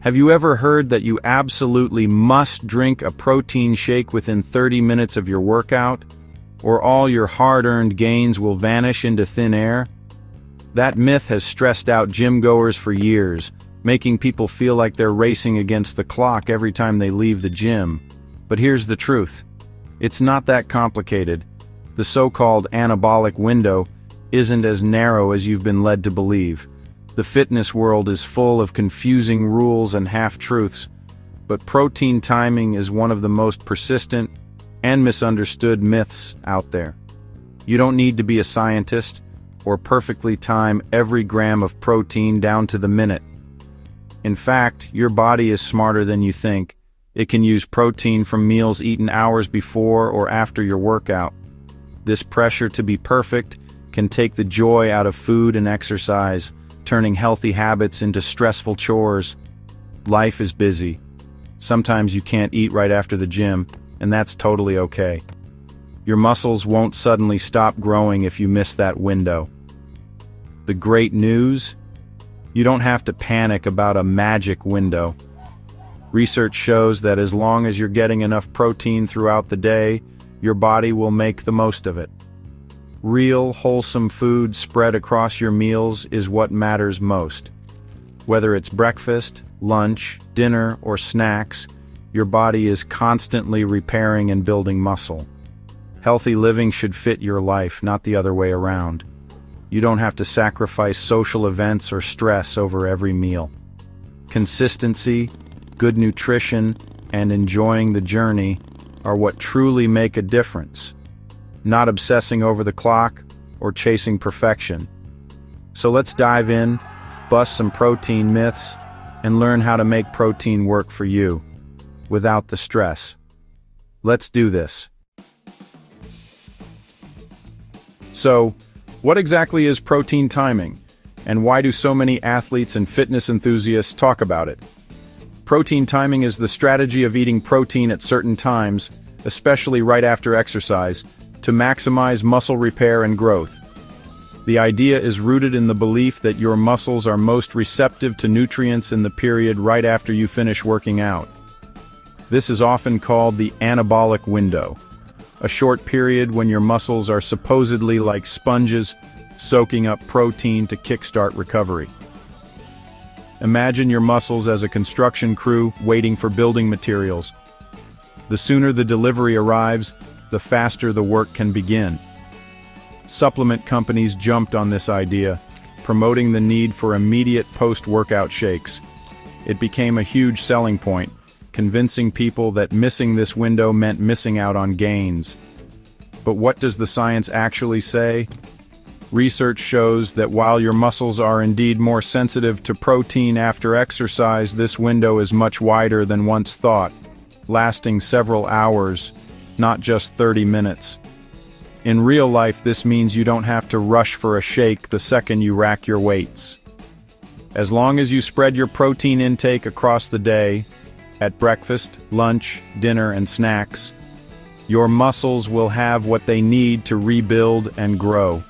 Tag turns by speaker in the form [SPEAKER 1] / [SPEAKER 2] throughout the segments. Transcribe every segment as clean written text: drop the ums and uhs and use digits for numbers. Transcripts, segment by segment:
[SPEAKER 1] Have you ever heard that you absolutely must drink a protein shake within 30 minutes of your workout, or all your hard-earned gains will vanish into thin air? That myth has stressed out gym-goers for years, making people feel like they're racing against the clock every time they leave the gym. But here's the truth. It's not that complicated. The so-called anabolic window isn't as narrow as you've been led to believe. The fitness world is full of confusing rules and half-truths, but protein timing is one of the most persistent and misunderstood myths out there. You don't need to be a scientist or perfectly time every gram of protein down to the minute. In fact, your body is smarter than you think. It can use protein from meals eaten hours before or after your workout. This pressure to be perfect can take the joy out of food and exercise, turning healthy habits into stressful chores. Life is busy. Sometimes you can't eat right after the gym, and that's totally okay. Your muscles won't suddenly stop growing if you miss that window. The great news? You don't have to panic about a magic window. Research shows that as long as you're getting enough protein throughout the day, your body will make the most of it. Real, wholesome food spread across your meals is what matters most. Whether it's breakfast, lunch, dinner, or snacks, your body is constantly repairing and building muscle. Healthy living should fit your life, not the other way around. You don't have to sacrifice social events or stress over every meal. Consistency, good nutrition, and enjoying the journey are what truly make a difference. Not obsessing over the clock or chasing perfection. So let's dive in, bust some protein myths, and learn how to make protein work for you, without the stress. Let's do this. So, what exactly is protein timing, and why do so many athletes and fitness enthusiasts talk about it? Protein timing is the strategy of eating protein at certain times, especially right after exercise, to maximize muscle repair and growth. The idea is rooted in the belief that your muscles are most receptive to nutrients in the period right after you finish working out. This is often called the anabolic window, a short period when your muscles are supposedly like sponges, soaking up protein to kickstart recovery. Imagine your muscles as a construction crew waiting for building materials. The sooner the delivery arrives, the faster the work can begin. Supplement companies jumped on this idea, promoting the need for immediate post-workout shakes. It became a huge selling point, convincing people that missing this window meant missing out on gains. But what does the science actually say? Research shows that while your muscles are indeed more sensitive to protein after exercise, this window is much wider than once thought, lasting several hours, not just 30 minutes. In real life, this means you don't have to rush for a shake the second you rack your weights. As long as you spread your protein intake across the day, at breakfast, lunch, dinner, and snacks, your muscles will have what they need to rebuild and grow.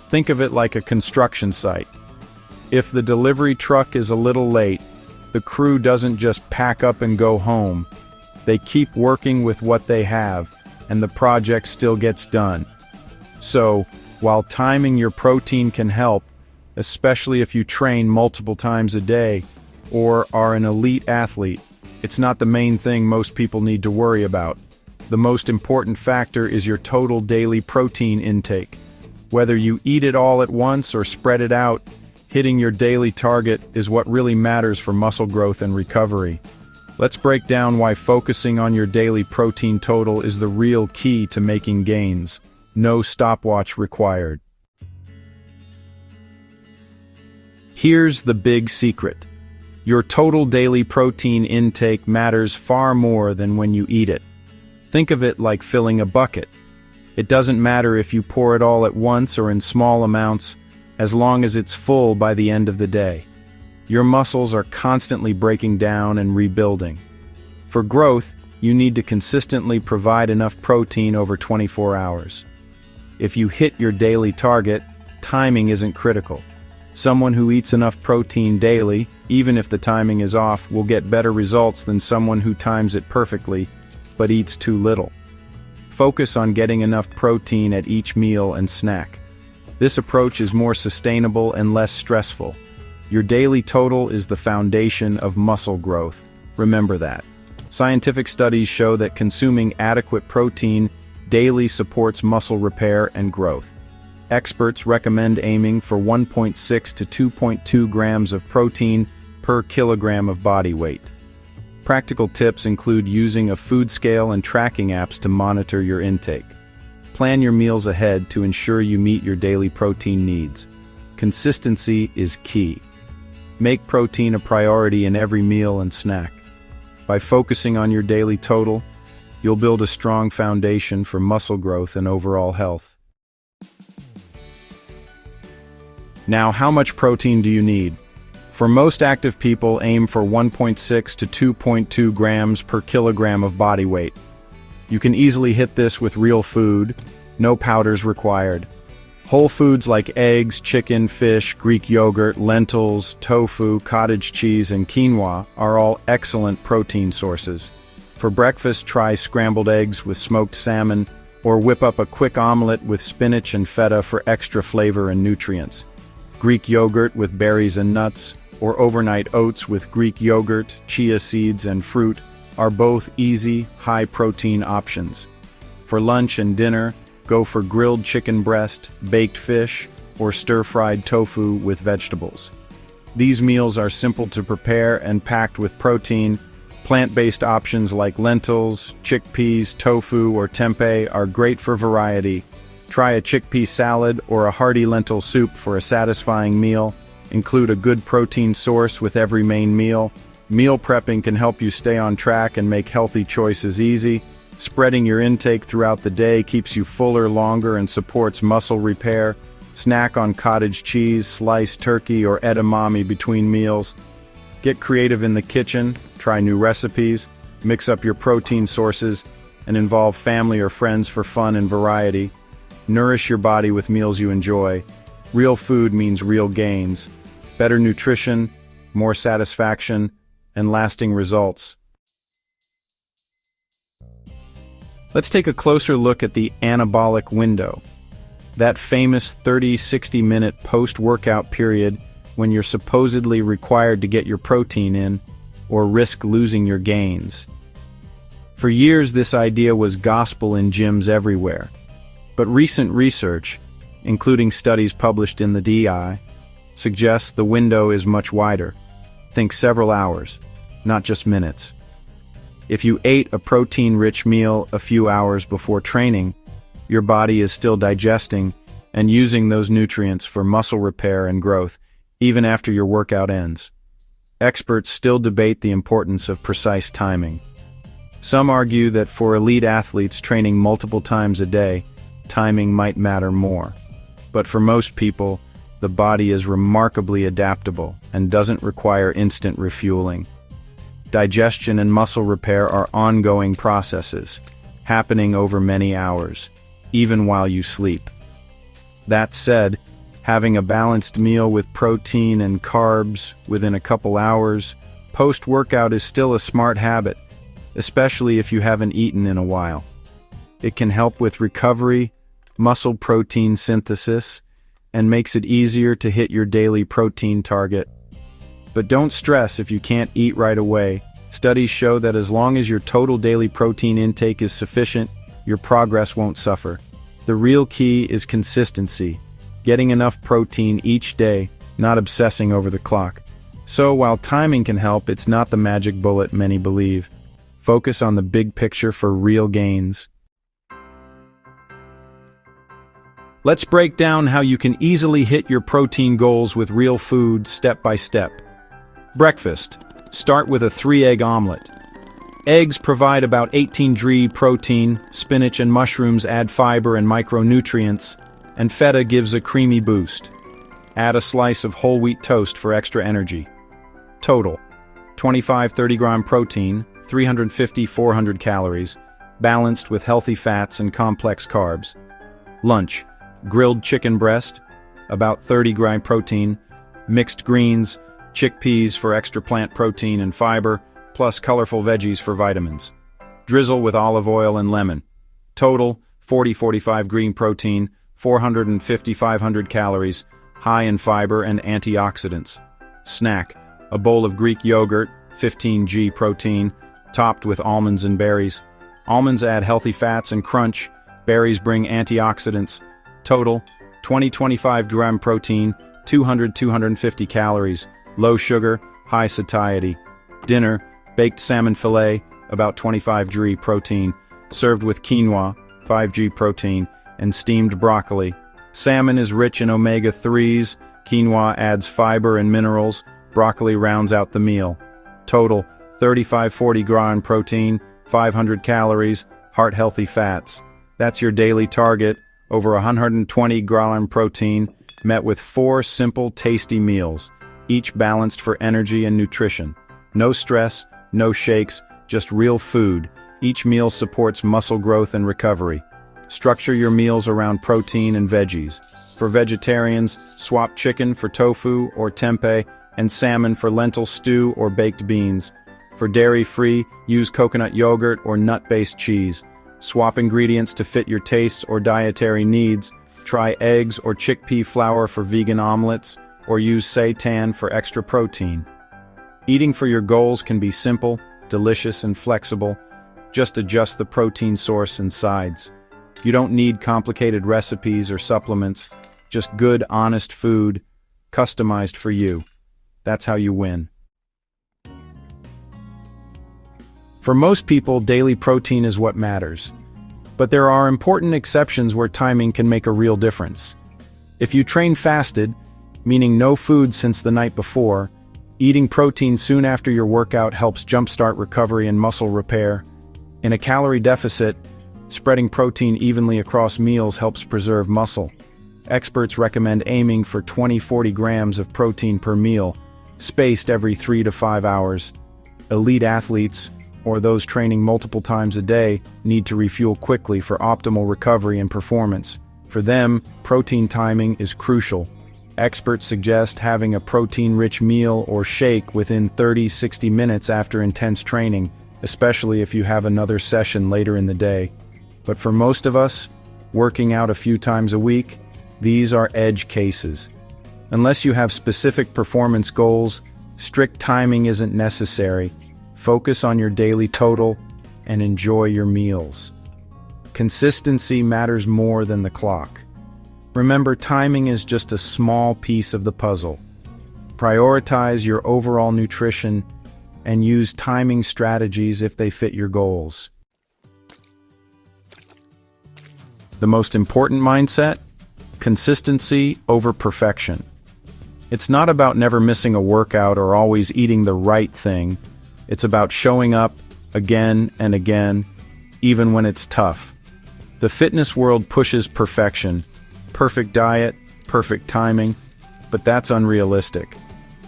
[SPEAKER 1] Think of it like a construction site. If the delivery truck is a little late, the crew doesn't just pack up and go home. They keep working with what they have, and the project still gets done. So, while timing your protein can help, especially if you train multiple times a day or are an elite athlete, it's not the main thing most people need to worry about. The most important factor is your total daily protein intake. Whether you eat it all at once or spread it out, hitting your daily target is what really matters for muscle growth and recovery. Let's break down why focusing on your daily protein total is the real key to making gains. No stopwatch required. Here's the big secret. Your total daily protein intake matters far more than when you eat it. Think of it like filling a bucket. It doesn't matter if you pour it all at once or in small amounts, as long as it's full by the end of the day. Your muscles are constantly breaking down and rebuilding. For growth, you need to consistently provide enough protein over 24 hours. If you hit your daily target, timing isn't critical. Someone who eats enough protein daily, even if the timing is off, will get better results than someone who times it perfectly, but eats too little. Focus on getting enough protein at each meal and snack. This approach is more sustainable and less stressful. Your daily total is the foundation of muscle growth. Remember that. Scientific studies show that consuming adequate protein daily supports muscle repair and growth. Experts recommend aiming for 1.6 to 2.2 grams of protein per kilogram of body weight. Practical tips include using a food scale and tracking apps to monitor your intake. Plan your meals ahead to ensure you meet your daily protein needs. Consistency is key. Make protein a priority in every meal and snack. By focusing on your daily total, you'll build a strong foundation for muscle growth and overall health. Now, how much protein do you need? For most active people, aim for 1.6 to 2.2 grams per kilogram of body weight. You can easily hit this with real food, no powders required. Whole foods like eggs, chicken, fish, Greek yogurt, lentils, tofu, cottage cheese, and quinoa are all excellent protein sources. For breakfast, try scrambled eggs with smoked salmon, or whip up a quick omelet with spinach and feta for extra flavor and nutrients. Greek yogurt with berries and nuts, or overnight oats with Greek yogurt, chia seeds, and fruit are both easy, high-protein options. For lunch and dinner, go for grilled chicken breast, baked fish, or stir-fried tofu with vegetables. These meals are simple to prepare and packed with protein. Plant-based options like lentils, chickpeas, tofu, or tempeh are great for variety. Try a chickpea salad or a hearty lentil soup for a satisfying meal. Include a good protein source with every main meal. Meal prepping can help you stay on track and make healthy choices easy. Spreading your intake throughout the day keeps you fuller longer and supports muscle repair. Snack on cottage cheese, sliced turkey, or edamame between meals. Get creative in the kitchen, try new recipes, mix up your protein sources, and involve family or friends for fun and variety. Nourish your body with meals you enjoy. Real food means real gains. Better nutrition, more satisfaction, and lasting results. Let's take a closer look at the anabolic window. That famous 30-60 minute post-workout period when you're supposedly required to get your protein in or risk losing your gains. For years, this idea was gospel in gyms everywhere. But recent research, including studies published in the DI, suggests the window is much wider. Think several hours, not just minutes. If you ate a protein-rich meal a few hours before training, your body is still digesting and using those nutrients for muscle repair and growth, even after your workout ends. Experts still debate the importance of precise timing. Some argue that for elite athletes training multiple times a day, timing might matter more. But for most people, the body is remarkably adaptable and doesn't require instant refueling. Digestion and muscle repair are ongoing processes, happening over many hours, even while you sleep. That said, having a balanced meal with protein and carbs within a couple hours post-workout is still a smart habit, especially if you haven't eaten in a while. It can help with recovery, muscle protein synthesis, and makes it easier to hit your daily protein target. But don't stress if you can't eat right away. Studies show that as long as your total daily protein intake is sufficient, your progress won't suffer. The real key is consistency, getting enough protein each day, not obsessing over the clock. So while timing can help, it's not the magic bullet many believe. Focus on the big picture for real gains. Let's break down how you can easily hit your protein goals with real food step by step. Breakfast. Start with a 3-egg omelet. Eggs provide about 18 g protein, spinach and mushrooms add fiber and micronutrients, and feta gives a creamy boost. Add a slice of whole wheat toast for extra energy. Total: 25-30 gram protein, 350-400 calories, balanced with healthy fats and complex carbs. Lunch: grilled chicken breast, about 30 gram protein, mixed greens, chickpeas for extra plant protein and fiber, plus colorful veggies for vitamins. Drizzle with olive oil and lemon. Total, 40-45 green protein, 450-500 calories, high in fiber and antioxidants. Snack, a bowl of Greek yogurt, 15 g protein, topped with almonds and berries. Almonds add healthy fats and crunch, berries bring antioxidants. Total, 20-25 gram protein, 200-250 calories, low sugar, high satiety. Dinner, baked salmon fillet, about 25 g protein, served with quinoa, 5 g protein, and steamed broccoli. Salmon is rich in omega-3s, quinoa adds fiber and minerals, broccoli rounds out the meal. Total, 35-40 gram protein, 500 calories, heart-healthy fats. That's your daily target, over 120 gram protein, met with 4 simple, tasty meals, each balanced for energy and nutrition. No stress, no shakes, just real food. Each meal supports muscle growth and recovery. Structure your meals around protein and veggies. For vegetarians, swap chicken for tofu or tempeh, and salmon for lentil stew or baked beans. For dairy-free, use coconut yogurt or nut-based cheese. Swap ingredients to fit your tastes or dietary needs. Try eggs or chickpea flour for vegan omelets, or use seitan for extra protein. Eating for your goals can be simple, delicious, and flexible. Just adjust the protein source and sides. You don't need complicated recipes or supplements, just good, honest food, customized for you. That's how you win. For most people, daily protein is what matters. But there are important exceptions where timing can make a real difference. If you train fasted, meaning no food since the night before, eating protein soon after your workout helps jumpstart recovery and muscle repair. In a calorie deficit, spreading protein evenly across meals helps preserve muscle. Experts recommend aiming for 20-40 grams of protein per meal, spaced every 3 to 5 hours. Elite athletes, or those training multiple times a day, need to refuel quickly for optimal recovery and performance. For them, protein timing is crucial. Experts suggest having a protein-rich meal or shake within 30-60 minutes after intense training, especially if you have another session later in the day. But for most of us, working out a few times a week, these are edge cases. Unless you have specific performance goals, strict timing isn't necessary. Focus on your daily total and enjoy your meals. Consistency matters more than the clock. Remember, timing is just a small piece of the puzzle. Prioritize your overall nutrition and use timing strategies if they fit your goals. The most important mindset? Consistency over perfection. It's not about never missing a workout or always eating the right thing. It's about showing up again and again, even when it's tough. The fitness world pushes perfection. Perfect diet, perfect timing, but that's unrealistic.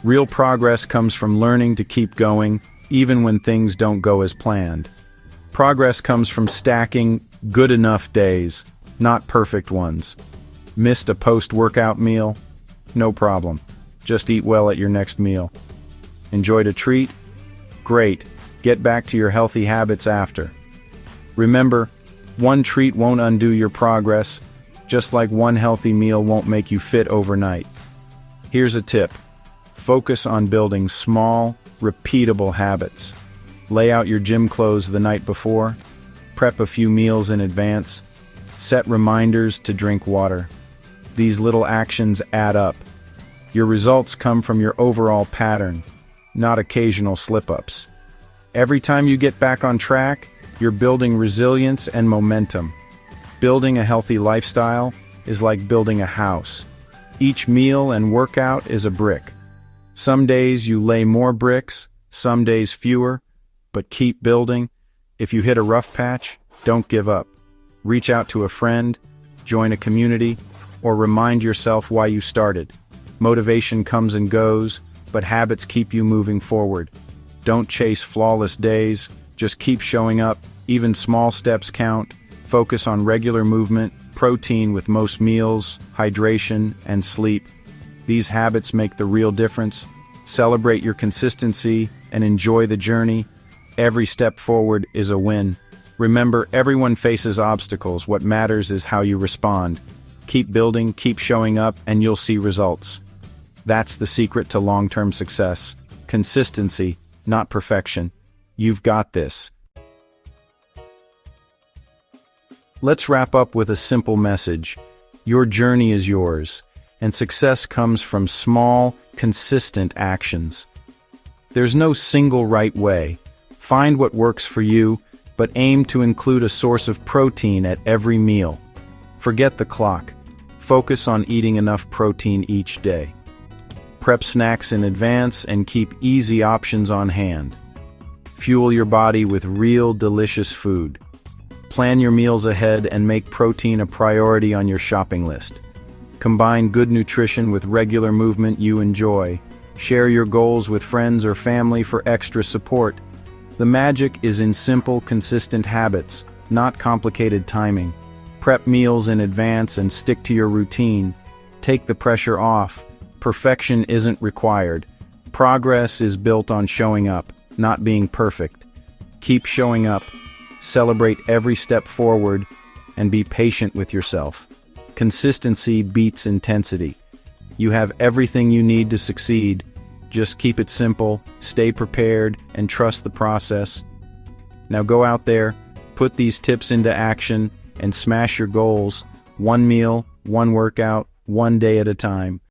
[SPEAKER 1] Real progress comes from learning to keep going, even when things don't go as planned. Progress comes from stacking good enough days, not perfect ones. Missed a post-workout meal? No problem. Just eat well at your next meal. Enjoyed a treat? Great. Get back to your healthy habits after. Remember, one treat won't undo your progress, just like one healthy meal won't make you fit overnight. Here's a tip. Focus on building small, repeatable habits. Lay out your gym clothes the night before. Prep a few meals in advance. Set reminders to drink water. These little actions add up. Your results come from your overall pattern, not occasional slip-ups. Every time you get back on track, you're building resilience and momentum. Building a healthy lifestyle is like building a house. Each meal and workout is a brick. Some days you lay more bricks, some days fewer, but keep building. If you hit a rough patch, don't give up. Reach out to a friend, join a community, or remind yourself why you started. Motivation comes and goes, but habits keep you moving forward. Don't chase flawless days, just keep showing up. Even small steps count. Focus on regular movement, protein with most meals, hydration, and sleep. These habits make the real difference. Celebrate your consistency and enjoy the journey. Every step forward is a win. Remember, everyone faces obstacles. What matters is how you respond. Keep building, keep showing up, and you'll see results. That's the secret to long-term success. Consistency, not perfection. You've got this. Let's wrap up with a simple message. Your journey is yours, and success comes from small, consistent actions. There's no single right way. Find what works for you, but aim to include a source of protein at every meal. Forget the clock. Focus on eating enough protein each day. Prep snacks in advance and keep easy options on hand. Fuel your body with real, delicious food. Plan your meals ahead and make protein a priority on your shopping list. Combine good nutrition with regular movement you enjoy. Share your goals with friends or family for extra support. The magic is in simple, consistent habits, not complicated timing. Prep meals in advance and stick to your routine. Take the pressure off. Perfection isn't required. Progress is built on showing up, not being perfect. Keep showing up. Celebrate every step forward, and be patient with yourself. Consistency beats intensity. You have everything you need to succeed. Just keep it simple, stay prepared, and trust the process. Now go out there, put these tips into action, and smash your goals. One meal, one workout, one day at a time.